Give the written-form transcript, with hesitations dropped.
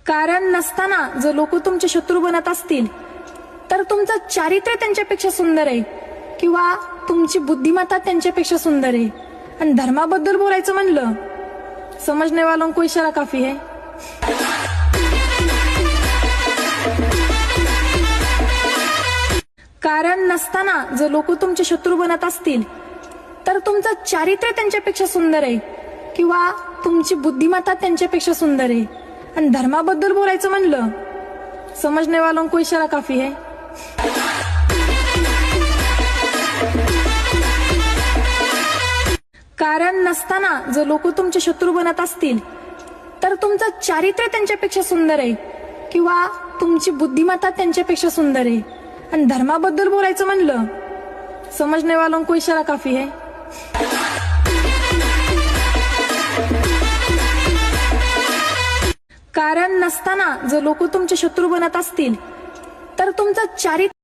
कारण नसताना जर लोक तुमचे शत्रू बनत असतील तर तुमचं चारित्र्य त्यांच्यापेक्षा सुंदर आहे किंवा तुमची बुद्धिमत्ता त्यांच्यापेक्षा सुंदर आहे. आणि धर्माबद्दल बोलायचं म्हणलं, समझने वालों को इशारा काफी है. कारण नसताना जर लोक तुमचे शत्रू बनत असतील तर तुमचं चारित्र्य त्यांच्यापेक्षा सुंदर आहे किंवा तुमची बुद्धिमत्ता त्यांच्यापेक्षा सुंदर आहे. आणि धर्माबद्दल बोलायचं म्हणलं, समझने वालों को इशारा काफी है. कारण नसताना जर लोक तुमचे शत्रू बनत असतील तर तुमचं चारित्र्य त्यांच्यापेक्षा सुंदर आहे किंवा तुमची बुद्धिमत्ता त्यांच्यापेक्षा सुंदर आहे. आणि धर्माबद्दल बोलायचं म्हणलं, समझने वालों को इशारा काफी है. कारण नसताना जर लोक तुमचे शत्रू बनत असतील तर तुमचं चारित्र्य